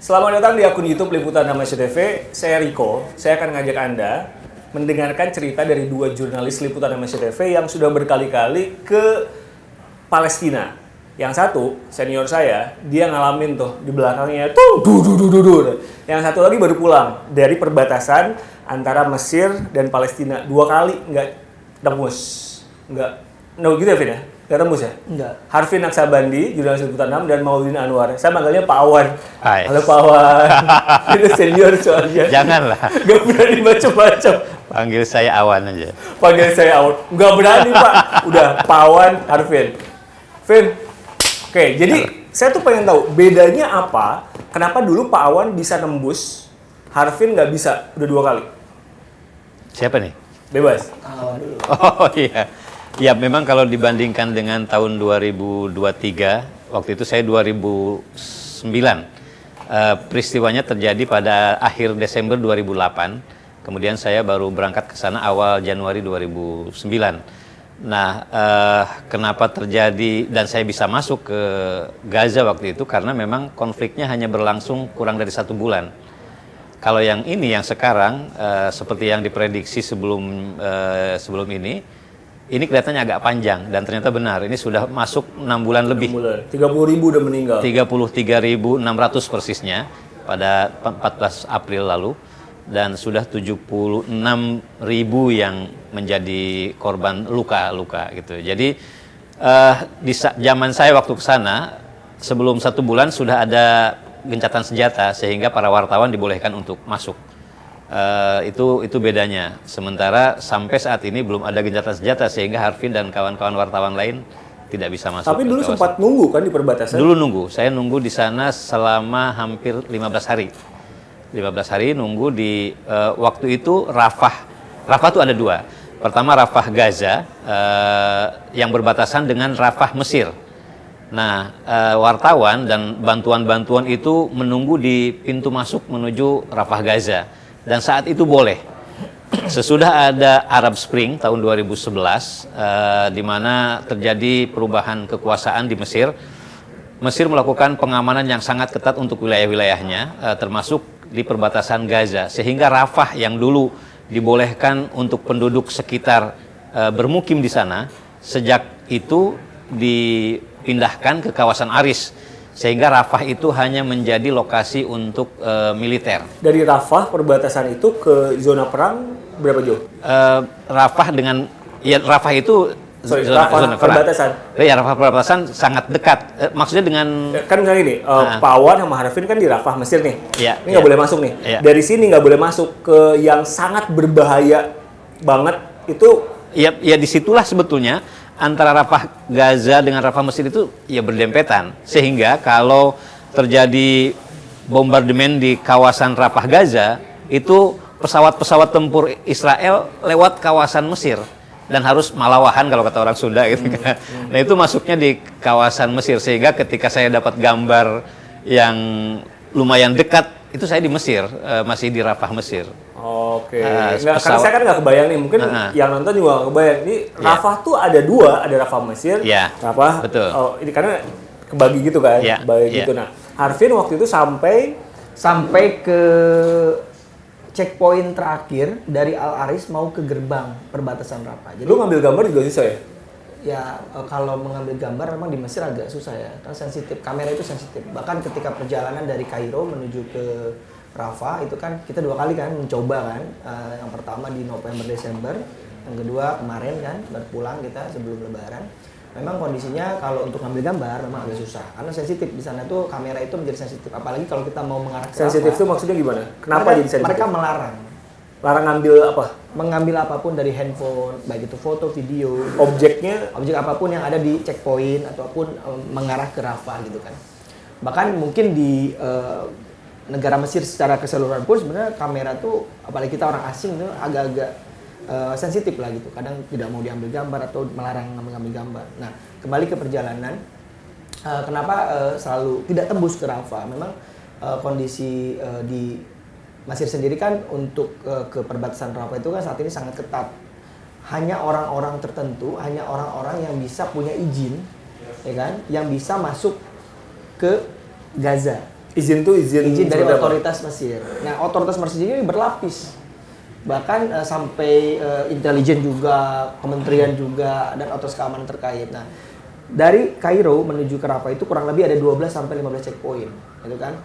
Selamat datang di akun YouTube Liputan Indonesia TV. Saya Riko. Saya akan ngajak Anda mendengarkan cerita dari dua jurnalis Liputan Indonesia TV yang sudah berkali-kali ke Palestina. Yang satu, senior saya, dia ngalamin tuh di belakangnya tuh du. Yang satu lagi baru pulang dari perbatasan antara Mesir dan Palestina. 2 kali nggak tembus. Nggak, no gitu ya Vin ya? Nggak tembus ya? Enggak. Harvin Naksabandi, jurnalis Liputan 6, dan Maulina Anwar. Saya manggilnya Pak Awan. Hai. Halo Pak Awan. Ini senior soalnya. Janganlah. Gak berani macam-macam. Panggil saya Awan aja. Panggil saya Awan. Gak berani Pak. Udah, Pak Awan, Harvin. Vin. Oke, jadi saya tuh pengen tahu bedanya apa. Kenapa dulu Pak Awan bisa nembus, Harvin nggak bisa? Udah 2 kali. Siapa nih? Bebas. Awan dulu. Oh iya. Ya memang kalau dibandingkan dengan tahun 2023, waktu itu saya 2009. Peristiwanya terjadi pada akhir Desember 2008. Kemudian saya baru berangkat ke sana awal Januari 2009. Nah, kenapa terjadi dan saya bisa masuk ke Gaza waktu itu karena memang konfliknya hanya berlangsung kurang dari 1 bulan. Kalau yang ini yang sekarang seperti yang diprediksi sebelum ini kelihatannya agak panjang dan ternyata benar. Ini sudah masuk 6 bulan lebih. 30.000 udah meninggal. 33.600 persisnya pada 14 April lalu. Dan sudah 76.000 yang menjadi korban luka-luka gitu. Jadi di zaman saya waktu ke sana sebelum 1 bulan sudah ada gencatan senjata sehingga para wartawan dibolehkan untuk masuk. Itu bedanya. Sementara sampai saat ini belum ada gencatan senjata sehingga Harvin dan kawan-kawan wartawan lain tidak bisa masuk. Tapi dulu sempat nunggu kan di perbatasan? Dulu nunggu. Saya nunggu di sana selama hampir 15 hari. 15 hari nunggu di waktu itu Rafah tuh ada 2. Pertama Rafah Gaza yang berbatasan dengan Rafah Mesir. Nah, wartawan dan bantuan-bantuan itu menunggu di pintu masuk menuju Rafah Gaza. Dan saat itu boleh. Sesudah ada Arab Spring tahun 2011 di mana terjadi perubahan kekuasaan di Mesir. Mesir melakukan pengamanan yang sangat ketat untuk wilayah-wilayahnya termasuk di perbatasan Gaza, sehingga Rafah yang dulu dibolehkan untuk penduduk sekitar bermukim di sana, sejak itu dipindahkan ke kawasan Aris, sehingga Rafah itu hanya menjadi lokasi untuk militer. Dari Rafah perbatasan itu ke zona perang berapa jauh? Rafah itu Rafah perbatasan. Ya, Rafah perbatasan sangat dekat. Maksudnya dengan kan misalnya ini, Pak Awan sama Harvin kan di Rafah Mesir nih. Ya, ini nggak boleh masuk nih. Ya. Dari sini nggak boleh masuk ke yang sangat berbahaya banget itu. Ya disitulah sebetulnya antara Rafah Gaza dengan Rafah Mesir itu ya berdempetan. Sehingga kalau terjadi bombardemen di kawasan Rafah Gaza, itu pesawat-pesawat tempur Israel lewat kawasan Mesir. Dan harus malawahan kalau kata orang Sunda gitu kan. Nah itu masuknya di kawasan Mesir sehingga ketika saya dapat gambar yang lumayan dekat itu saya di Mesir, masih di Rafah Mesir. Oke. Karena saya kan nggak kebayang nih, mungkin yang nonton juga nggak kebayang. Ini Rafah tuh ada 2, ada Rafah Mesir, Rafah. Betul. Oh, ini karena kebagi gitu kan, gitu. Nah, Harvin waktu itu sampai ke checkpoint terakhir dari Al Aris mau ke gerbang perbatasan Rafah. Jadi lu ngambil gambar juga susah ya? Ya kalau mengambil gambar memang di Mesir agak susah ya, karena sensitif, kamera itu sensitif. Bahkan ketika perjalanan dari Kairo menuju ke Rafah itu kan kita 2 kali kan mencoba kan. Yang pertama di November Desember, yang kedua kemarin kan baru pulang kita sebelum Lebaran. Memang kondisinya kalau untuk ngambil gambar memang agak susah karena sensitif di sana tuh, kamera itu menjadi sensitif, apalagi kalau kita mau mengarah ke sensitif itu maksudnya gimana? Kenapa jadi sensitif? Mereka melarang ngambil apa? Mengambil apapun dari handphone, baik itu foto, video, objek apapun yang ada di checkpoint ataupun mengarah ke Rafah gitu kan. Bahkan mungkin di negara Mesir secara keseluruhan pun sebenarnya kamera tuh, apalagi kita orang asing tuh agak-agak sensitif lah gitu, kadang tidak mau diambil gambar atau melarang mengambil gambar. Nah, kembali ke perjalanan, kenapa selalu tidak tembus ke Rafah? Memang kondisi di Mesir sendiri kan untuk ke perbatasan Rafah itu kan saat ini sangat ketat. Hanya orang-orang tertentu, hanya orang-orang yang bisa punya izin, ya kan, yang bisa masuk ke Gaza. Izin tuh izin dari seperti apa? otoritas Mesir. Nah, otoritas Mesir ini berlapis. Bahkan sampai intelijen juga, kementerian juga, dan otoritas keamanan terkait. Nah, dari Kairo menuju ke Rafah itu kurang lebih ada 12 sampai 15 checkpoint, gitu kan.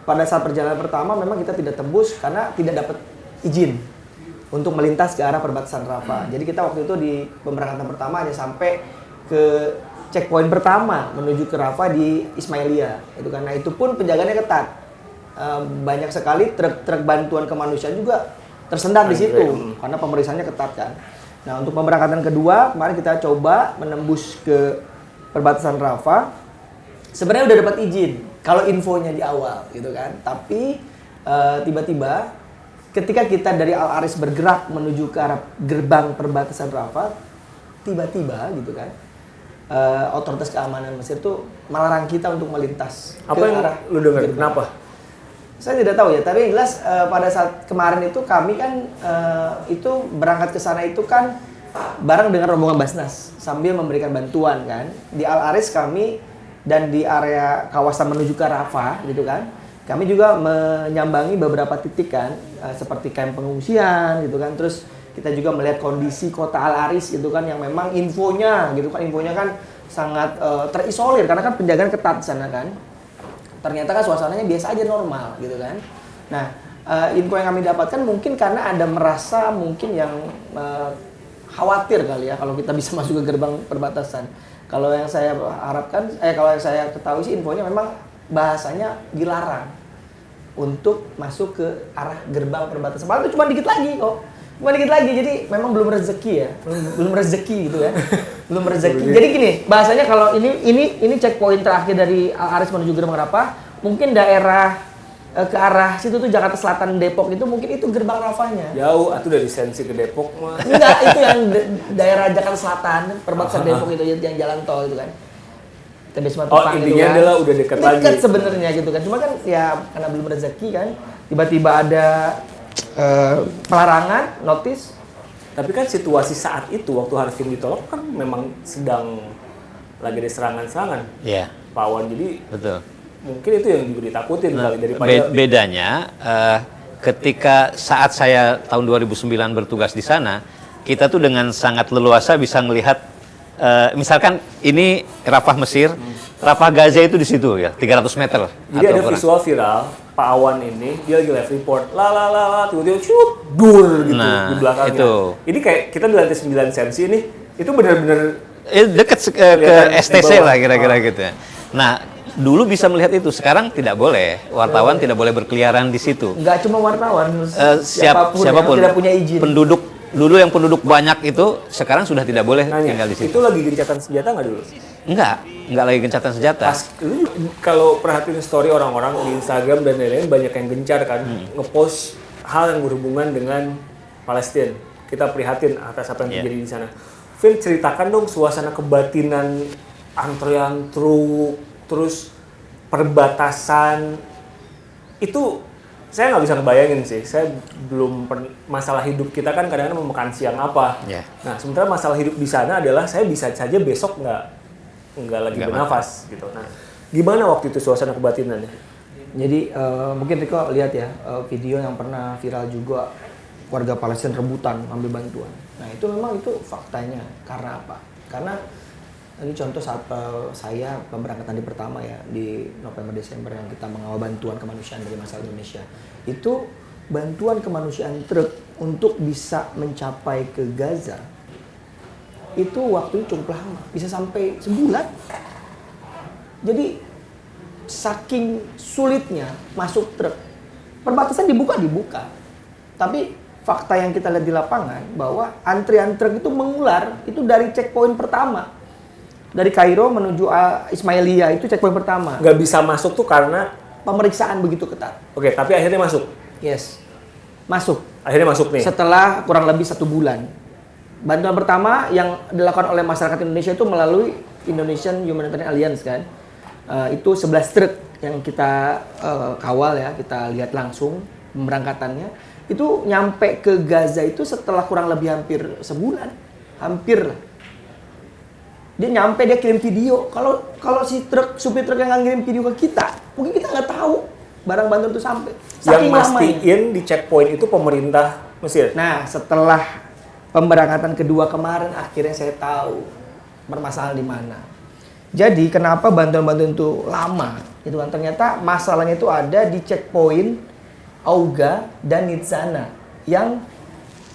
Pada saat perjalanan pertama memang kita tidak tembus karena tidak dapat izin untuk melintas ke arah perbatasan Rafah. Jadi kita waktu itu di pemberangkatan pertama hanya sampai ke checkpoint pertama menuju ke Rafah di Ismailia, itu karena itu pun penjagaannya ketat. Banyak sekali truk-truk bantuan kemanusiaan juga tersendat di situ karena pemeriksaannya ketat kan. Nah, untuk pemberangkatan kedua kemarin kita coba menembus ke perbatasan Rafah. Sebenarnya udah dapat izin kalau infonya di awal gitu kan. Tapi tiba-tiba ketika kita dari Al Aris bergerak menuju ke arah gerbang perbatasan Rafah, tiba-tiba gitu kan. Otoritas keamanan Mesir tuh melarang kita untuk melintas Apa ke yang arah lu dengar? gerbang. Kenapa? Saya tidak tahu ya, tapi yang jelas pada saat kemarin itu kami kan itu berangkat ke sana itu kan bareng dengan rombongan Basnas sambil memberikan bantuan kan. Di Al Aris kami dan di area kawasan menuju ke Rafah gitu kan. Kami juga menyambangi beberapa titik kan seperti kamp pengungsian gitu kan. Terus kita juga melihat kondisi kota Al Aris gitu kan yang memang infonya kan sangat terisolir karena kan penjagaan ketat di sana kan. Ternyata kan suasananya biasa aja normal gitu kan. Nah, info yang kami dapatkan mungkin karena ada merasa mungkin yang khawatir kali ya kalau kita bisa masuk ke gerbang perbatasan. Kalau yang saya harapkan, kalau yang saya ketahui sih infonya memang bahasanya dilarang untuk masuk ke arah gerbang perbatasan. Padahal itu cuma dikit lagi kok. Cuma dikit lagi, jadi memang belum rezeki ya, belum rezeki gitu ya, belum rezeki. Jadi gini, bahasanya kalau ini checkpoint terakhir dari Al Aris menuju gerbang Rafah, mungkin daerah ke arah situ tuh Jakarta Selatan Depok itu mungkin itu gerbang Rafahnya. Jauh, itu dari Sensi ke Depok mah. Enggak, itu yang daerah Jakarta Selatan, perbatasan Depok itu yang jalan tol itu kan. TB Simatupang itu intinya kan. adalah udah dekat lagi. Dekat sebenarnya gitu kan. Cuma kan ya karena belum rezeki kan, tiba-tiba ada pelarangan, notis. Tapi kan situasi saat itu waktu Harvin ditolak kan memang sedang lagi ada serangan-serangan. Iya. Pak Wan, jadi Betul. mungkin itu yang juga ditakutin kali daripada Bedanya ketika saat saya tahun 2009 bertugas di sana, kita tuh dengan sangat leluasa bisa melihat misalkan ini Rafah Mesir, Rafah Gaza itu di situ ya, 300 meter. Jadi ada visual viral Pak Awan ini dia lagi live report, tiba-tiba shoot, dur gitu Nah, di belakangnya. itu. Ini kayak kita di lantai 9 Sensi ini, itu benar-benar Dekat ke kelihatan STC di bawah. lah kira-kira gitu ya. Nah, dulu bisa melihat itu, sekarang tidak boleh. Wartawan tidak boleh berkeliaran di situ. Enggak cuma wartawan, Siapapun yang tidak punya izin. penduduk dulu yang penduduk banyak itu sekarang sudah tidak boleh tinggal di situ. itu lagi gencatan senjata nggak dulu? Enggak lagi gencatan senjata. Pas lu kalau perhatiin story orang-orang di Instagram dan lain-lain banyak yang gencar kan ngepost hal yang berhubungan dengan Palestina. Kita prihatin atas apa yang terjadi di sana. Phil, ceritakan dong suasana kebatinan antrean truk, terus perbatasan itu saya nggak bisa ngebayangin sih. Saya belum masalah hidup kita kan kadang-kadang mau makan siang apa. Yeah. Nah, sementara masalah hidup di sana adalah saya bisa saja besok nggak lagi bernafas gitu. Nah, gimana waktu itu suasana kebatinannya? Jadi mungkin Riko lihat ya video yang pernah viral juga warga Palestina rebutan ambil bantuan. Nah itu memang itu faktanya. Karena apa? Karena ini contoh saat saya pemberangkatan di pertama ya di November Desember yang kita mengawal bantuan kemanusiaan dari masyarakat Indonesia. Itu bantuan kemanusiaan truk untuk bisa mencapai ke Gaza itu waktunya cukup lama, bisa sampai sebulan. Jadi saking sulitnya masuk truk, perbatasan dibuka, tapi fakta yang kita lihat di lapangan bahwa antrian truk itu mengular itu dari checkpoint pertama. Dari Kairo menuju Ismailia itu checkpoint pertama. Nggak bisa masuk tuh karena Pemeriksaan begitu ketat. Oke, tapi akhirnya masuk. Yes, masuk. Akhirnya masuk nih. Setelah kurang lebih 1 bulan. Bantuan pertama yang dilakukan oleh masyarakat Indonesia itu melalui Indonesian Humanitarian Alliance kan. Itu 11 truk yang kita kawal ya, kita lihat langsung pemberangkatannya. Itu nyampe ke Gaza itu setelah kurang lebih hampir sebulan. Hampir lah. Dia nyampe, dia kirim video. Kalau si supir truk yang ngirim video ke kita, mungkin kita nggak tahu. barang bantuan itu sampai. Yang Saking lamanya. mastiin di checkpoint itu pemerintah Mesir. Nah, setelah pemberangkatan kedua kemarin, akhirnya saya tahu permasalahan di mana. Jadi kenapa bantuan-bantuan itu lama? Itu kan ternyata masalahnya itu ada di checkpoint Auga dan Nitzana yang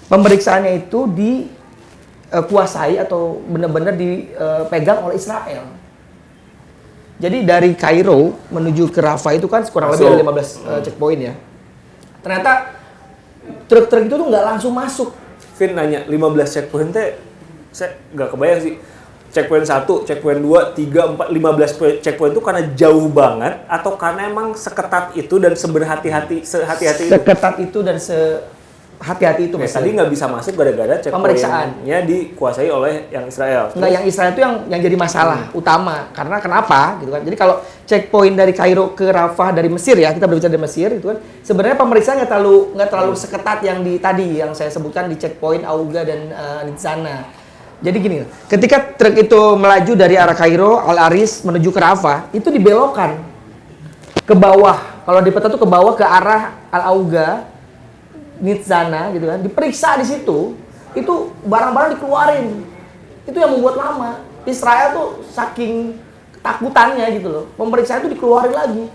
pemeriksaannya itu dikuasai atau benar-benar dipegang oleh Israel. Jadi dari Kairo menuju ke Rafah itu kan kurang lebih ada 15 checkpoint ya. Ternyata truk-truk itu tuh nggak langsung masuk. Vin nanya 15 checkpoint teh, saya nggak kebayang sih. Checkpoint 1, checkpoint 2, 3, 4, 15 checkpoint itu karena jauh banget atau karena emang seketat itu dan sehati-hati itu? Seketat itu dan sehati-hati itu. Tadi nggak bisa masuk gara-gara checkpointnya dikuasai oleh yang Israel. Enggak, yang Israel itu yang jadi masalah utama. Karena kenapa gitu kan? Jadi kalau checkpoint dari Kairo ke Rafah dari Mesir ya, kita berbicara dari Mesir itu kan, sebenarnya pemeriksaan nggak terlalu seketat yang yang saya sebutkan di checkpoint Auga dan Nitzana. Jadi gini, ketika truk itu melaju dari arah Kairo, Al Aris menuju ke Rafah, itu dibelokkan ke bawah. Kalau di peta itu ke bawah ke arah Al Auga, Nitzana gitu kan. Diperiksa di situ, itu barang-barang dikeluarin. Itu yang membuat lama. Israel tuh saking ketakutannya gitu loh. Pemeriksaan itu dikeluarin lagi.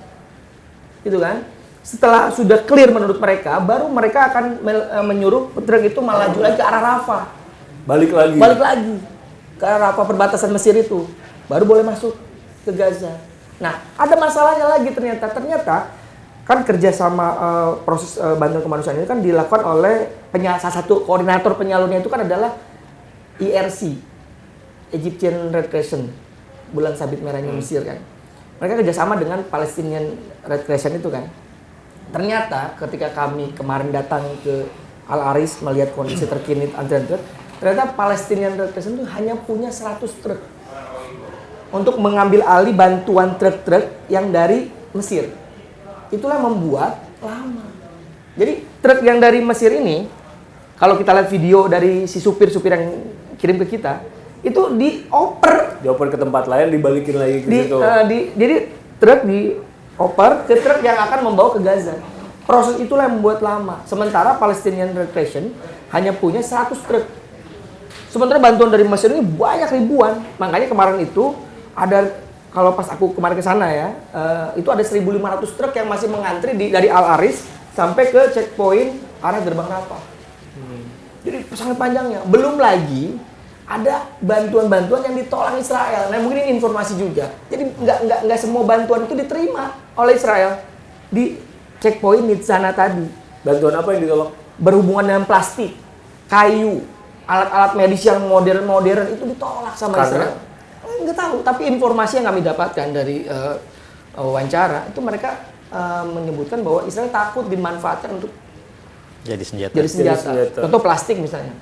Gitu kan. Setelah sudah clear menurut mereka, baru mereka akan menyuruh truk itu melaju lagi ke arah Rafah. Balik lagi ke arah Rafah perbatasan Mesir itu, baru boleh masuk ke Gaza. Nah, ada masalahnya lagi ternyata kan kerjasama proses bantuan kemanusiaan ini kan dilakukan oleh salah satu koordinator penyalurnya itu kan adalah IRC, Egyptian Red Crescent, bulan sabit merahnya Mesir kan. Mereka kerjasama dengan Palestinian Red Crescent itu kan. Ternyata ketika kami kemarin datang ke Al Aris melihat kondisi terkini antrian truk, ternyata Palestinian Red Crescent itu hanya punya 100 truk untuk mengambil alih bantuan truk-truk yang dari Mesir. Itulah membuat lama. Jadi truk yang dari Mesir ini, kalau kita lihat video dari si supir-supir yang kirim ke kita, itu dioper ke tempat lain, dibalikin lagi ke situ. Jadi truk dioper ke truk yang akan membawa ke Gaza. Proses itulah yang membuat lama. Sementara Palestinian Red Crescent hanya punya 100 truk. Sementara bantuan dari Mesir ini banyak ribuan. Makanya kemarin itu ada, kalau pas aku kemarin ke sana ya, itu ada 1.500 truk yang masih mengantri dari Al Aris sampai ke checkpoint arah gerbang Rafah. Jadi sangat panjangnya. Belum lagi ada bantuan-bantuan yang ditolak Israel. Nah, mungkin ini informasi juga. Jadi nggak semua bantuan itu diterima oleh Israel di checkpoint Nitzana tadi. Bantuan apa yang ditolak? Berhubungan dengan plastik, kayu, alat-alat medis yang modern itu ditolak sama Israel. Nggak tahu, tapi informasi yang kami dapatkan dari wawancara itu mereka menyebutkan bahwa Israel takut dimanfaatkan untuk jadi senjata. Contoh plastik misalnya.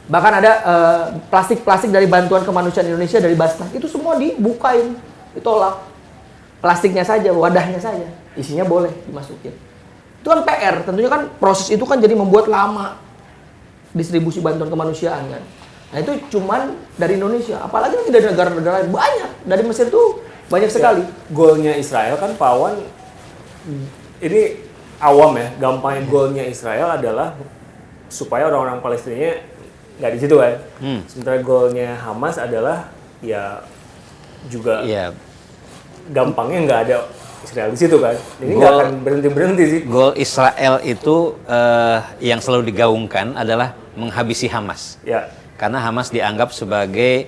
Bahkan ada plastik-plastik dari bantuan kemanusiaan Indonesia dari Basnas itu semua dibukain, ditolak. Plastiknya saja, wadahnya saja, isinya boleh dimasukin. Itu kan PR, tentunya kan proses itu kan jadi membuat lama distribusi bantuan kemanusiaan kan. Nah itu cuman dari Indonesia, apalagi nanti dari negara-negara lain banyak. Dari Mesir tuh banyak sekali. Golnya Israel kan Pak Wan, ini awam ya, gampangnya golnya Israel adalah supaya orang-orang Palestina nggak di situ kan. Sementara golnya Hamas adalah ya juga gampangnya nggak ada Israel di situ kan. Ini nggak akan berhenti sih. Gol Israel itu yang selalu digaungkan adalah menghabisi Hamas. Ya. Karena Hamas dianggap sebagai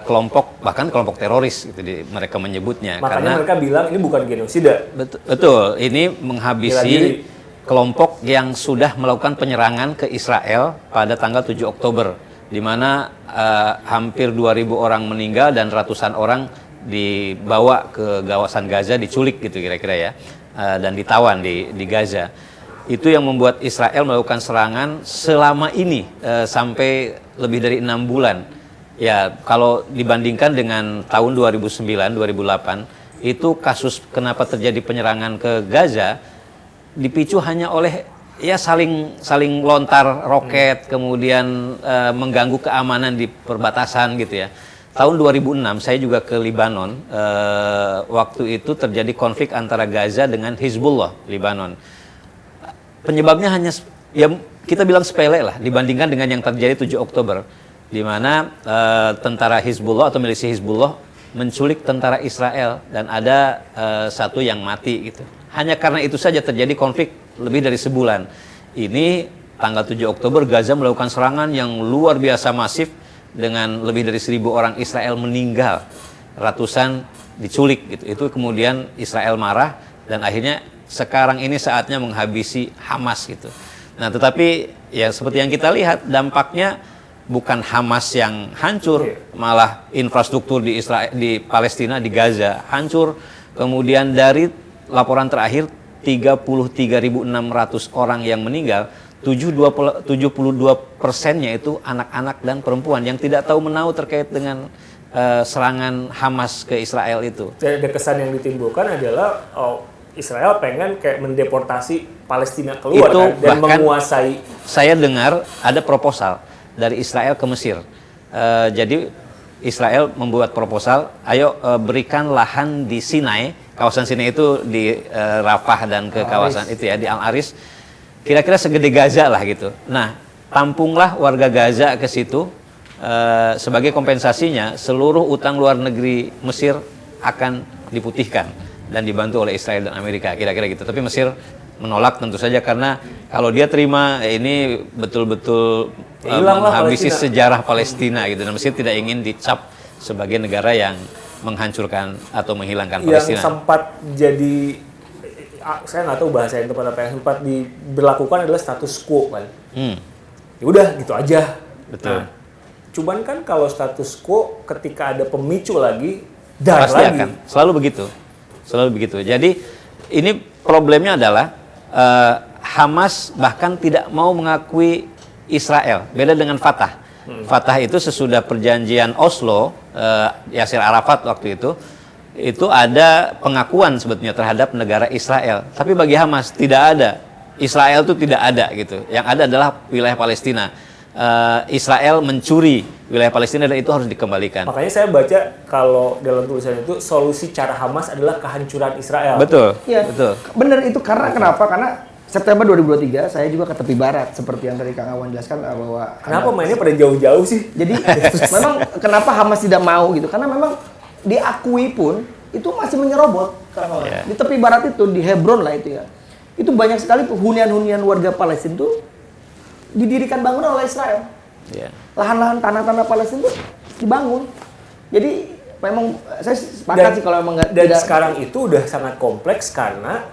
kelompok, bahkan kelompok teroris gitu mereka menyebutnya. Makanya karena mereka bilang ini bukan genosida. Betul, ini menghabisi kelompok yang sudah melakukan penyerangan ke Israel pada tanggal 7 Oktober, di mana hampir 2.000 orang meninggal dan ratusan orang dibawa ke kawasan Gaza, diculik gitu kira-kira ya, dan ditawan di Gaza. Itu yang membuat Israel melakukan serangan selama ini sampai lebih dari 6 bulan. Ya, kalau dibandingkan dengan tahun 2009, 2008, itu kasus kenapa terjadi penyerangan ke Gaza dipicu hanya oleh ya saling lontar roket, kemudian mengganggu keamanan di perbatasan gitu ya. tahun 2006 saya juga ke Libanon. Waktu itu terjadi konflik antara Gaza dengan Hizbullah Libanon. Penyebabnya hanya ya kita bilang sepele lah dibandingkan dengan yang terjadi 7 Oktober, di mana tentara Hizbullah atau milisi Hizbullah menculik tentara Israel dan ada satu yang mati gitu. Hanya karena itu saja terjadi konflik lebih dari sebulan. Ini tanggal 7 Oktober Gaza melakukan serangan yang luar biasa masif dengan lebih dari 1.000 orang Israel meninggal, ratusan diculik gitu. Itu kemudian Israel marah dan akhirnya sekarang ini saatnya menghabisi Hamas gitu. Nah, tetapi ya seperti yang kita lihat dampaknya bukan Hamas yang hancur, malah infrastruktur di Israel, di Palestina, di Gaza hancur. Kemudian dari laporan terakhir 33.600 orang yang meninggal, 72%-nya itu anak-anak dan perempuan yang tidak tahu menahu terkait dengan serangan Hamas ke Israel itu. Jadi kesan yang ditimbulkan adalah Israel pengen kayak mendeportasi Palestina keluar Itu kan, dan bahkan menguasai. Saya dengar ada proposal dari Israel ke Mesir. Jadi Israel membuat proposal, ayo berikan lahan di Sinai, kawasan Sinai itu di Rafah dan ke kawasan itu ya di Al-Aris, kira-kira segede Gaza lah gitu. Nah, tampunglah warga Gaza ke situ, sebagai kompensasinya seluruh utang luar negeri Mesir akan diputihkan dan dibantu oleh Israel dan Amerika, kira-kira gitu. Tapi Mesir menolak tentu saja karena kalau dia terima ini betul-betul menghabisi sejarah Palestina gitu. Dan Mesir tidak ingin dicap sebagai negara yang menghancurkan atau menghilangkan Palestina. Yang sempat jadi, saya nggak tahu bahasa yang tepat apa, yang sempat diberlakukan adalah status quo kan. Ya udah gitu aja. Betul. Nah, cuman kan kalau status quo ketika ada pemicu lagi, dar Pasti lagi. akan selalu begitu, selalu begitu. Jadi ini problemnya adalah Hamas bahkan tidak mau mengakui Israel, beda dengan Fatah. Fatah itu sesudah perjanjian Oslo, Yasir Arafat waktu itu ada pengakuan sebetulnya terhadap negara Israel. Tapi bagi Hamas tidak ada, Israel itu tidak ada gitu. Yang ada adalah wilayah Palestina. Israel mencuri wilayah Palestina dan itu harus dikembalikan. Makanya saya baca kalau dalam tulisan itu solusi cara Hamas adalah kehancuran Israel. Betul. Iya, betul. Bener itu karena kenapa? Karena September 2023 saya juga ke tepi barat seperti yang tadi Kang Awan jelaskan bahwa Kenapa mainnya pada jauh-jauh sih? jadi memang kenapa Hamas tidak mau gitu? Karena memang diakui pun itu masih menyerobot. Yeah. Di tepi barat itu di Hebron lah itu ya. Itu banyak sekali hunian-hunian warga Palestina itu didirikan bangunan oleh Israel. Yeah. Lahan-lahan tanah-tanah Palestina itu dibangun. Jadi memang saya sepakat sih kalau memang dan tidak. Sekarang itu udah sangat kompleks karena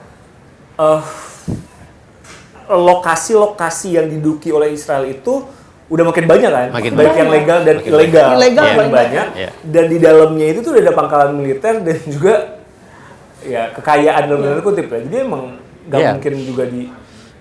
lokasi-lokasi yang diduduki oleh Israel itu udah makin banyak kan, makin baik yang legal dan ilegal, paling banyak. Yeah. Dan di dalamnya itu tuh udah ada pangkalan militer dan juga ya kekayaan dalam tanda kutip ya. Jadi emang nggak mungkin juga di.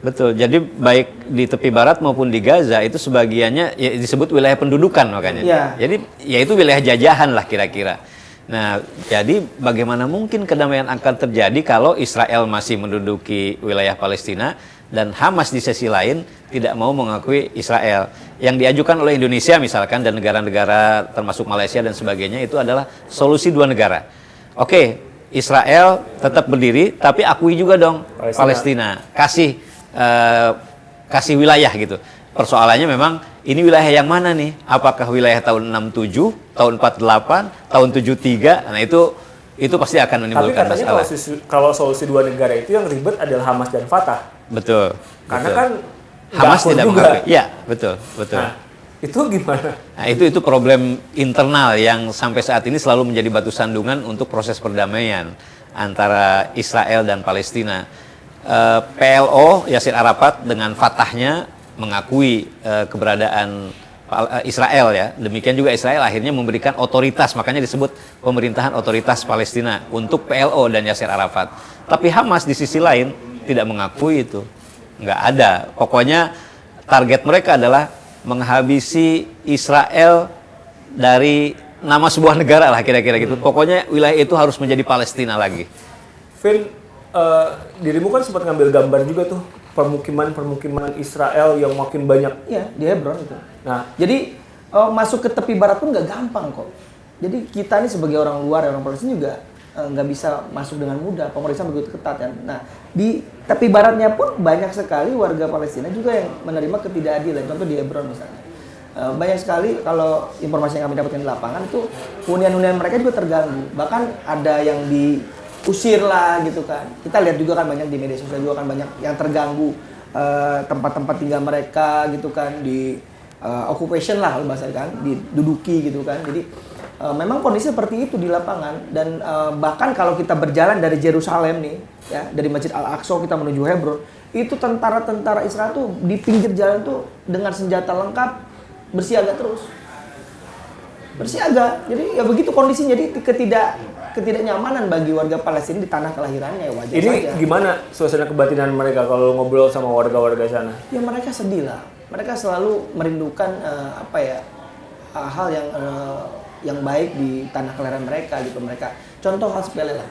Betul, jadi baik di tepi barat maupun di Gaza itu sebagiannya ya disebut wilayah pendudukan makanya. Ya. Jadi ya itu wilayah jajahan lah kira-kira. Nah, jadi bagaimana mungkin kedamaian akan terjadi kalau Israel masih menduduki wilayah Palestina dan Hamas di sisi lain tidak mau mengakui Israel. Yang diajukan oleh Indonesia misalkan dan negara-negara termasuk Malaysia dan sebagainya itu adalah solusi dua negara. Oke, Israel tetap berdiri tapi akui juga dong Palestina. Kasih wilayah gitu. Persoalannya memang ini wilayah yang mana nih? Apakah wilayah tahun 67, tahun 48, tahun 73? Nah itu pasti akan menimbulkan masalah. Tapi katanya kalau solusi dua negara itu yang ribet adalah Hamas dan Fatah. Betul. Karena betul. kan Hamas tidak mengakui. Iya, betul. Nah, itu gimana? Nah, itu problem internal yang sampai saat ini selalu menjadi batu sandungan untuk proses perdamaian antara Israel dan Palestina. PLO Yasir Arafat dengan Fatahnya mengakui keberadaan Israel ya. Demikian juga Israel akhirnya memberikan otoritas, makanya disebut pemerintahan otoritas Palestina untuk PLO dan Yasir Arafat. Tapi Hamas di sisi lain tidak mengakui itu. Nggak ada. Pokoknya target mereka adalah menghabisi Israel dari nama sebuah negara lah kira-kira gitu. Pokoknya wilayah itu harus menjadi Palestina lagi. Vin, dirimu kan sempat ngambil gambar juga tuh permukiman Israel yang makin banyak. Iya, di Hebron itu. Nah, jadi masuk ke tepi barat pun nggak gampang kok. Jadi kita nih sebagai orang luar, orang Palestina juga nggak bisa masuk dengan mudah. Pemeriksaan begitu ketat kan. Nah, di tepi baratnya pun banyak sekali warga Palestina juga yang menerima ketidakadilan. Contoh di Hebron misalnya. Banyak sekali kalau informasi yang kami dapatkan di lapangan itu hunian-hunian mereka juga terganggu. Bahkan ada yang diusir lah gitu kan. Kita lihat juga kan banyak di media sosial juga kan banyak yang terganggu tempat-tempat tinggal mereka gitu kan, di occupation lah bahasa kan, diduduki gitu kan. Jadi memang kondisi seperti itu di lapangan dan bahkan kalau kita berjalan dari Yerusalem nih ya, dari Masjid Al-Aqsa kita menuju Hebron, itu tentara-tentara Israel tuh di pinggir jalan tuh dengan senjata lengkap bersiaga terus. Bersiaga. Jadi ya begitu kondisinya, jadi ketidaknyamanan bagi warga Palestina di tanah kelahirannya ya wajar Ini saja. gimana suasana kebatinan mereka kalau ngobrol sama warga-warga sana? Ya mereka sedih lah. Mereka selalu merindukan hal yang baik di tanah kelahiran mereka gitu. Mereka contoh hal sepele lah.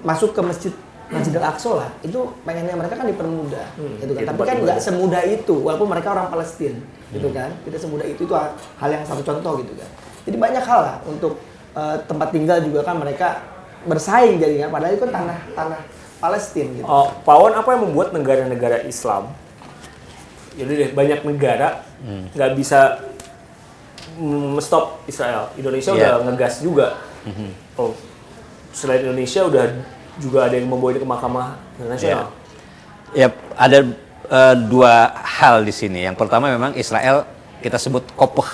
Masuk ke Masjid Al-Aqsa lah, itu pengennya mereka kan dipermudah gitu kan. Tapi kan nggak semudah itu, walaupun mereka orang Palestina gitu kan. Tidak semudah itu hal yang satu contoh gitu kan. Jadi banyak hal lah untuk tempat tinggal juga kan mereka bersaing jadinya, padahal itu kan tanah Palestina gitu. Oh, Pak Wan, apa yang membuat negara-negara Islam, jadi deh banyak negara nggak bisa stop Israel. Indonesia udah ngegas juga. Oh, selain Indonesia udah juga ada yang membawa ini ke Mahkamah Internasional. Ya, ada dua hal di sini. Yang pertama memang Israel kita sebut kopeh,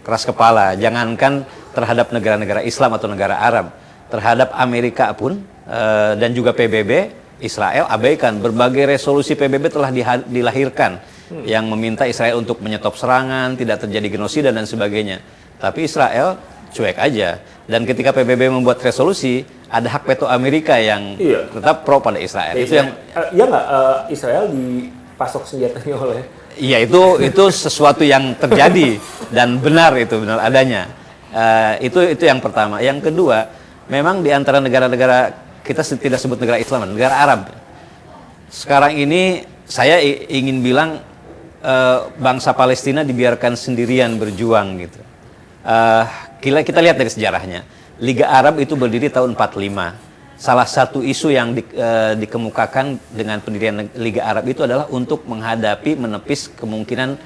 keras kepala. Jangankan terhadap negara-negara Islam atau negara Arab, terhadap Amerika pun dan juga PBB, Israel abaikan. Berbagai resolusi PBB telah dilahirkan yang meminta Israel untuk menyetop serangan, tidak terjadi genosida dan sebagainya. Tapi Israel cuek aja. Dan ketika PBB membuat resolusi, ada hak veto Amerika yang tetap pro pada Israel. Itu yang ya nggak, Israel dipasok senjatanya oleh. Iya, itu sesuatu yang terjadi dan benar adanya. Itu yang pertama. Yang kedua, memang di antara negara-negara, kita tidak sebut negara Islam, negara Arab. Sekarang ini saya ingin bilang bangsa Palestina dibiarkan sendirian berjuang gitu. Kita lihat dari sejarahnya. Liga Arab itu berdiri tahun 45. Salah satu isu yang dikemukakan dengan pendirian Liga Arab itu adalah untuk menepis kemungkinan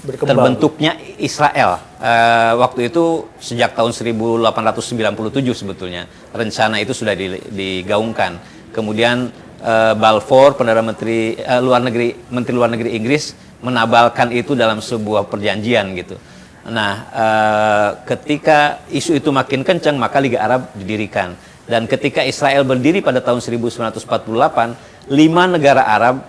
terbentuknya Israel. Waktu itu sejak tahun 1897 sebetulnya rencana itu sudah digaungkan. Kemudian Balfour, Perdana Menteri Luar Negeri Inggris, menabalkan itu dalam sebuah perjanjian gitu. Nah, ketika isu itu makin kencang, maka Liga Arab didirikan. Dan ketika Israel berdiri pada tahun 1948, 5 negara Arab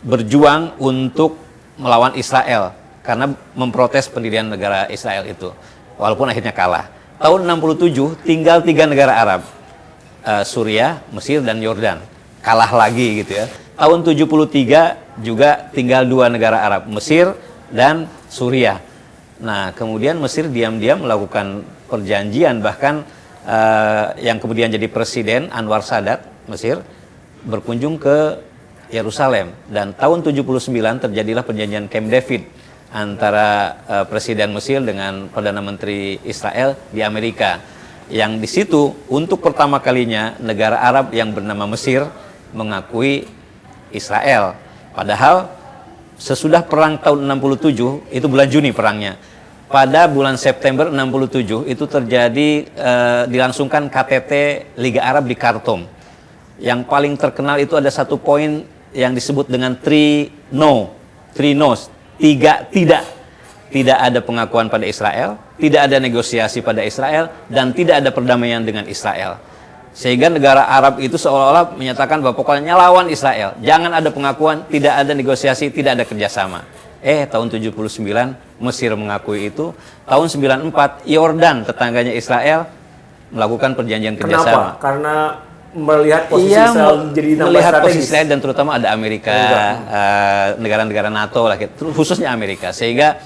berjuang untuk melawan Israel karena memprotes pendirian negara Israel itu. Walaupun akhirnya kalah. Tahun 67 tinggal 3 negara Arab, Suriah, Mesir, dan Yordan. Kalah lagi gitu ya. Tahun 73 juga tinggal 2 negara Arab, Mesir dan Suriah. Nah, kemudian Mesir diam-diam melakukan perjanjian, bahkan yang kemudian jadi presiden Anwar Sadat Mesir berkunjung ke Yerusalem, dan tahun 79 terjadilah perjanjian Camp David antara presiden Mesir dengan Perdana Menteri Israel di Amerika, yang di situ untuk pertama kalinya negara Arab yang bernama Mesir mengakui Israel. Padahal sesudah perang tahun 67, itu bulan Juni perangnya. Pada bulan September 67 itu terjadi dilangsungkan KTT Liga Arab di Khartoum. Yang paling terkenal itu ada satu poin yang disebut dengan three no's, 3 tidak. Tidak ada pengakuan pada Israel, tidak ada negosiasi pada Israel, dan tidak ada perdamaian dengan Israel. Sehingga negara Arab itu seolah-olah menyatakan bahwa pokoknya lawan Israel. Jangan ada pengakuan, tidak ada negosiasi, tidak ada kerjasama. Tahun 79 Mesir mengakui itu. Tahun 94 Yordan, tetangganya Israel, melakukan perjanjian kerjasama. Kenapa? Karena melihat posisi Israel jadi nambah melihat strategis. posisi Israel, dan terutama ada Amerika, negara-negara NATO lah, khususnya Amerika. Sehingga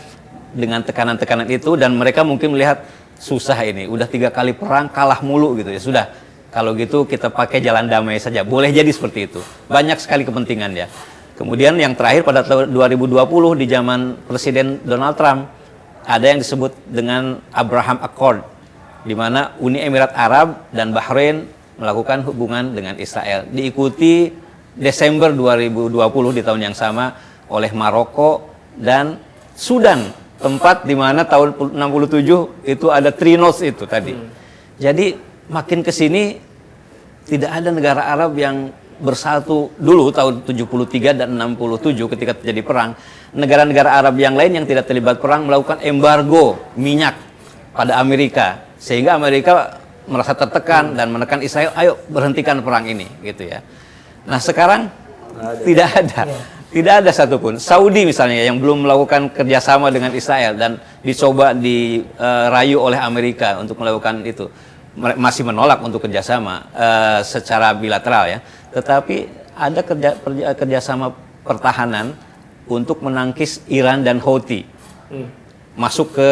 dengan tekanan-tekanan itu, dan mereka mungkin melihat susah ini, udah 3 kali perang kalah mulu gitu ya, sudah. Kalau gitu kita pakai jalan damai saja. Boleh jadi seperti itu. Banyak sekali kepentingan ya. Kemudian yang terakhir pada tahun 2020 di zaman Presiden Donald Trump, ada yang disebut dengan Abraham Accord. di mana Uni Emirat Arab dan Bahrain melakukan hubungan dengan Israel. Diikuti Desember 2020 di tahun yang sama oleh Maroko dan Sudan, tempat di mana tahun 67 itu ada Trinos itu tadi. Jadi makin ke sini tidak ada negara Arab yang bersatu dulu tahun 73 dan 67 ketika terjadi perang. Negara-negara Arab yang lain yang tidak terlibat perang melakukan embargo minyak pada Amerika, sehingga Amerika merasa tertekan dan menekan Israel, ayo berhentikan perang ini, gitu ya. Nah sekarang tidak ada satupun. Saudi misalnya yang belum melakukan kerjasama dengan Israel dan dicoba dirayu oleh Amerika untuk melakukan itu, masih menolak untuk kerjasama secara bilateral ya. Tetapi ada kerjasama pertahanan untuk menangkis Iran dan Houthi masuk ke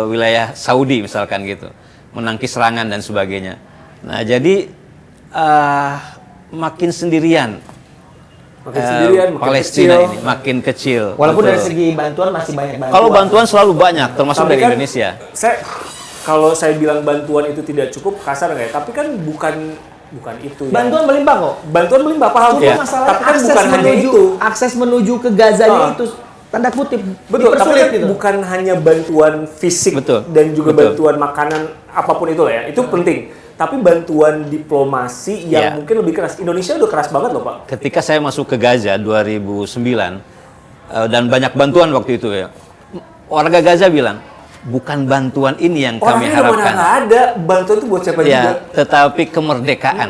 wilayah Saudi misalkan gitu, menangkis serangan dan sebagainya. Nah jadi makin sendirian Palestina ini makin kecil. Walaupun dari segi bantuan masih banyak bantuan. Kalau bantuan selalu banyak, termasuk dari Indonesia. Kalau saya bilang bantuan itu tidak cukup, kasar nggak ya? Tapi kan bukan itu ya. Bantuan melimpah kok. Bantuan melimpah paham Cuma ya. masalahnya Tapi kan bukan hanya itu. Akses menuju ke Gazanya itu tanda kutip Betul, tapi kan gitu. bukan hanya bantuan fisik dan juga bantuan makanan apapun itu lah ya. Itu penting. Tapi bantuan diplomasi yang mungkin lebih keras. Indonesia udah keras banget loh, Pak. Ketika saya masuk ke Gaza 2009 dan banyak bantuan waktu itu ya. Warga Gaza bilang, bukan bantuan ini yang kami harapkan. Orangnya nggak ada, bantuan itu buat siapa juga. Tetapi kemerdekaan.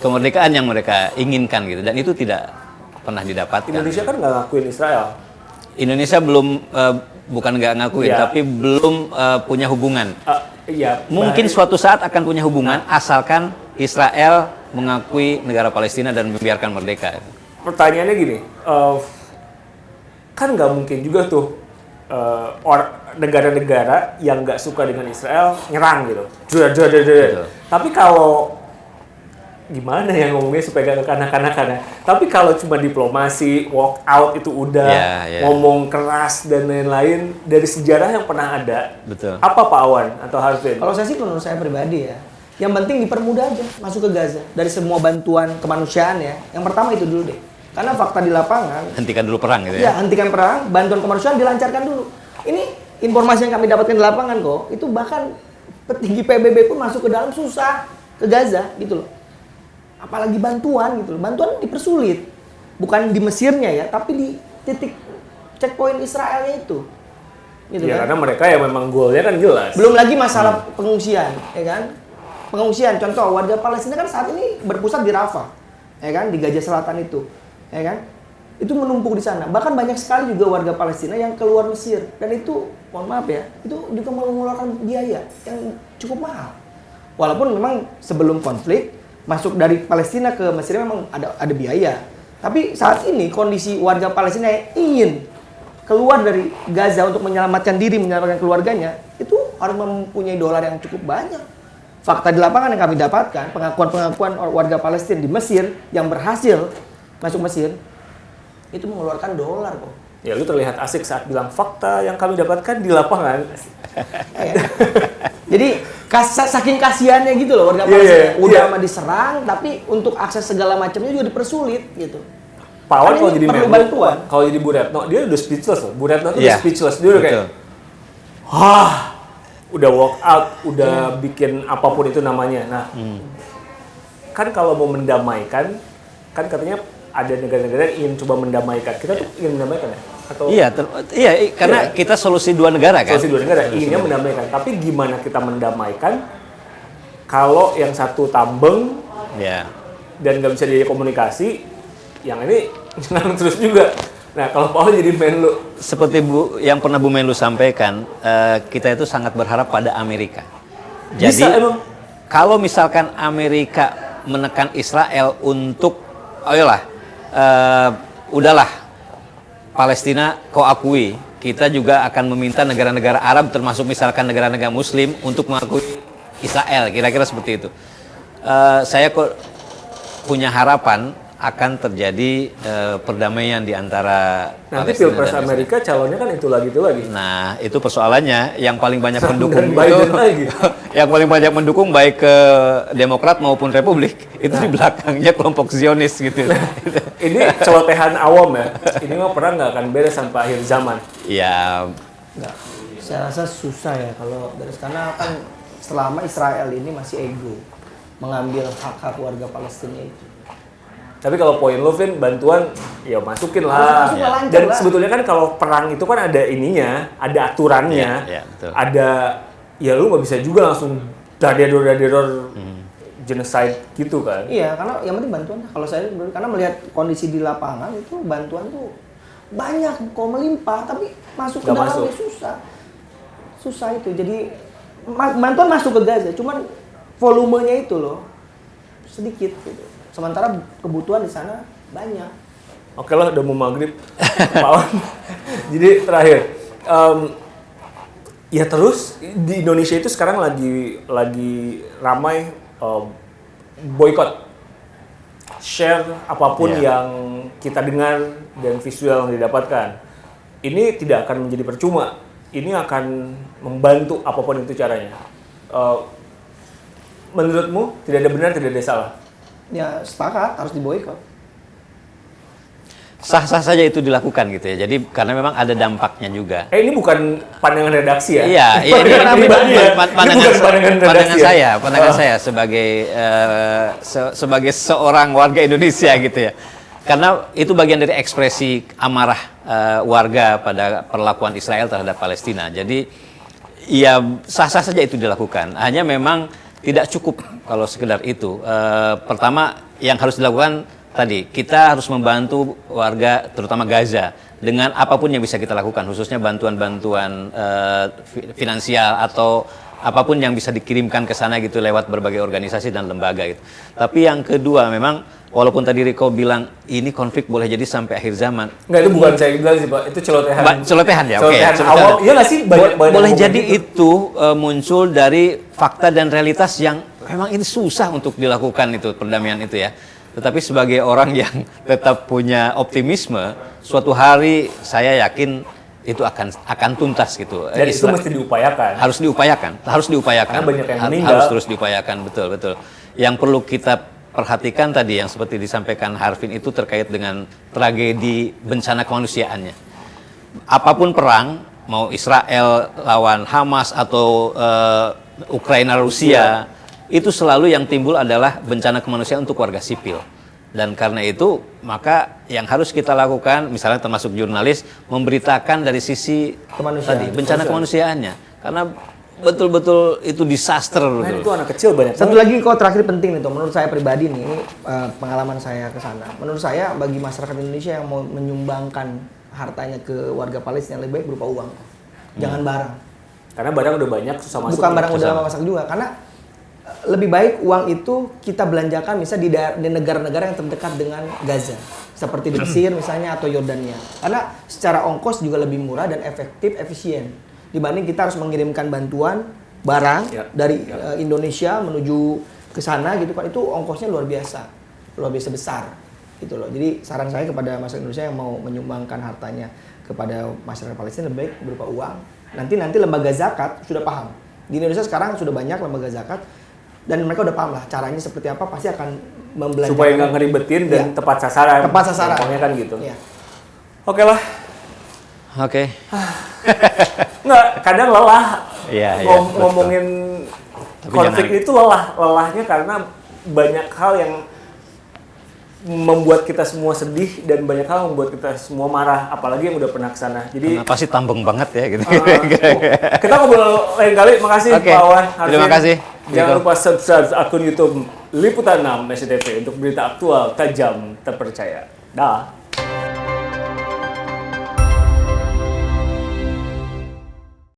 Kemerdekaan yang mereka inginkan gitu, dan itu tidak pernah didapatkan. Indonesia kan nggak ngakuin Israel. Indonesia belum, bukan nggak ngakuin, tapi belum punya hubungan. Mungkin suatu saat akan punya hubungan, asalkan Israel mengakui negara Palestina dan membiarkan merdeka. Pertanyaannya gini, kan nggak mungkin juga tuh negara-negara yang nggak suka dengan Israel nyerang gitu. Tapi kalau gimana ya ngomongnya supaya gak kekanak-kanakan. Tapi kalau cuma diplomasi, walk out itu udah, ngomong keras dan lain-lain, dari sejarah yang pernah ada. Betul. Apa Pak Awan atau Harvin? Kalau saya sih, menurut saya pribadi ya, yang penting dipermudah aja masuk ke Gaza. Dari semua bantuan kemanusiaan ya, yang pertama itu dulu deh. Karena fakta di lapangan, hentikan dulu perang gitu ya. Ya, hentikan perang, bantuan kemanusiaan dilancarkan dulu. Ini informasi yang kami dapatkan di lapangan kok, itu bahkan petinggi PBB pun masuk ke dalam susah ke Gaza gitu loh. Apalagi bantuan gitu loh. Bantuan dipersulit. Bukan di Mesirnya ya, tapi di titik checkpoint Israelnya itu. Gitu ya kan? Karena mereka yang memang goalnya kan jelas. Belum lagi masalah pengungsian, ya kan? Pengungsian, contoh warga Palestina kan saat ini berpusat di Rafah, ya kan? Di Gaza Selatan itu, ya kan? Itu menumpuk di sana. Bahkan banyak sekali juga warga Palestina yang keluar Mesir, dan itu, mohon maaf ya, itu juga mengeluarkan biaya yang cukup mahal. Walaupun memang sebelum konflik masuk dari Palestina ke Mesir memang ada biaya. Tapi saat ini kondisi warga Palestina yang ingin keluar dari Gaza untuk menyelamatkan diri, menyelamatkan keluarganya, itu harus mempunyai dolar yang cukup banyak. Fakta di lapangan yang kami dapatkan, pengakuan warga Palestina di Mesir yang berhasil masuk Mesir, itu mengeluarkan dolar kok. Ya, lu terlihat asik saat bilang fakta yang kami dapatkan di lapangan. Jadi saking kasihannya gitu loh warga Palestina. Udah amat diserang, tapi untuk akses segala macamnya juga dipersulit gitu. Pak Awan kalau jadi perlu bantuan. Kalau jadi Bu Retno, dia udah speechless loh. Bu Retno tuh udah speechless. Dia udah kayak, udah walk out, udah bikin apapun itu namanya. Nah, kan kalau mau mendamaikan, kan katanya ada negara-negara yang ingin coba mendamaikan. Kita tuh ingin mendamaikan ya? Atau Karena kita solusi dua negara kan. Solusi dua negara, inginnya mendamaikan. Tapi gimana kita mendamaikan kalau yang satu tambeng dan nggak bisa diajak komunikasi, yang ini nyerang terus juga. Nah, kalau Paul jadi Menlu, seperti yang pernah Bu Menlu sampaikan, kita itu sangat berharap pada Amerika. Jadi kalau misalkan Amerika menekan Israel untuk, ayolah, udahlah, Palestina kau akui, kita juga akan meminta negara-negara Arab, termasuk misalkan negara-negara Muslim, untuk mengakui Israel, kira-kira seperti itu. Saya kok punya harapan akan terjadi perdamaian di antara Nanti Palestina Pilpres dan Israel. Amerika calonnya kan itu lagi. Nah, itu persoalannya yang paling banyak pendukung Dan Biden lagi. yang paling banyak mendukung baik ke Demokrat maupun Republik itu di belakangnya kelompok Zionis gitu. Ini celotehan awam ya. Ini mah perang nggak akan beres sampai akhir zaman. Ya, Nggak, saya rasa susah ya kalau dari karena kan selama Israel ini masih ego mengambil hak-hak warga Palestina itu. Tapi kalau poin lo, Vin, bantuan ya masukin lah. Masuk lah, lancar Dan lah. sebetulnya kan kalau perang itu kan ada ininya, ada aturannya, Iya, betul. ada ya lu nggak bisa juga langsung dadedor genocide gitu kan. Iya, karena yang penting bantuan. Kalau saya karena melihat kondisi di lapangan itu bantuan tuh banyak kok melimpah, tapi masuk ke Nggak dalamnya masuk. susah itu. Jadi bantuan masuk ke Gaza, cuman volumenya itu loh sedikit gitu. Sementara kebutuhan di sana banyak. Oke lah, udah mau maghrib. Pak Wan. Jadi terakhir, ya terus di Indonesia itu sekarang lagi ramai boykot. Share apapun Iya. yang kita dengar dan visual yang didapatkan. Ini tidak akan menjadi percuma. Ini akan membantu apapun itu caranya. Menurutmu tidak ada benar, tidak ada salah? Ya sepakat harus diboikot. sah-sah saja itu dilakukan gitu ya. Jadi karena memang ada dampaknya juga. Ini bukan pandangan redaksi ya? Iya, ini Pandangan pribadi ya? Ini bukan pandangan redaksi ya? pandangan saya sebagai sebagai seorang warga Indonesia gitu ya. Karena itu bagian dari ekspresi amarah warga pada perlakuan Israel terhadap Palestina. Jadi ya sah-sah saja itu dilakukan. Hanya memang tidak cukup kalau sekedar itu. Pertama yang harus dilakukan tadi, kita harus membantu warga terutama Gaza dengan apapun yang bisa kita lakukan, khususnya bantuan-bantuan finansial atau apapun yang bisa dikirimkan ke sana gitu lewat berbagai organisasi dan lembaga gitu. Tapi yang kedua memang walaupun tadi Riko bilang ini konflik boleh jadi sampai akhir zaman. Enggak, itu bukan saya bilang sih Pak, itu celotehan. Celotehan ya, oke. Celotehan Celotehan. awam, iya nggak sih? Boleh jadi itu muncul dari fakta dan realitas yang memang ini susah untuk dilakukan itu perdamaian itu ya. Tetapi sebagai orang yang tetap punya optimisme, suatu hari saya yakin itu akan tuntas gitu. Dan itu mesti diupayakan. Harus diupayakan. Karena banyak yang meninggal. Harus terus diupayakan, betul. Yang perlu kita perhatikan tadi yang seperti disampaikan Harvin itu terkait dengan tragedi bencana kemanusiaannya. Apapun perang, mau Israel lawan Hamas atau Ukraina Rusia, itu selalu yang timbul adalah bencana kemanusiaan untuk warga sipil. Dan karena itu, maka yang harus kita lakukan, misalnya termasuk jurnalis, memberitakan dari sisi Kemanusiaan. tadi, bencana kemanusiaannya. Karena betul-betul itu disaster. Nah, betul. itu anak kecil banyak Satu banget. lagi kok terakhir penting nih tuh, menurut saya pribadi nih, ini pengalaman saya ke sana. Menurut saya bagi masyarakat Indonesia yang mau menyumbangkan hartanya ke warga Palestina lebih baik berupa uang. Jangan barang. Karena barang udah banyak, susah masuk. Bukan barang udah susah. masak juga, karena lebih baik uang itu kita belanjakan misalnya di negara-negara yang terdekat dengan Gaza, seperti di Mesir misalnya atau Yordania. Karena secara ongkos juga lebih murah dan efektif, efisien dibanding kita harus mengirimkan bantuan barang dari Indonesia menuju ke sana gitu kan, itu ongkosnya luar biasa besar gitu loh. Jadi saran saya kepada masyarakat Indonesia yang mau menyumbangkan hartanya kepada masyarakat Palestina lebih baik berupa uang. Nanti lembaga zakat sudah paham. Di Indonesia sekarang sudah banyak lembaga zakat dan mereka udah paham lah caranya seperti apa, pasti akan membelanjakan Supaya nggak ngeribetin dan tepat sasaran. Tepat sasaran. Gampangnya kan gitu. Iya. Oke lah. Oke. Nggak, kadang lelah Iya, betul. ngomongin Tapi konflik itu lelahnya karena banyak hal yang membuat kita semua sedih dan banyak hal membuat kita semua marah, apalagi yang udah pernah kesana. Jadi Kenapa sih tambeng banget ya gitu. kita ngobrol lain kali. Makasih Oke, Pak Wan. terima kasih. Jangan Riko. lupa subscribe akun YouTube Liputan 6 SCTV untuk berita aktual, tajam, terpercaya. Dah.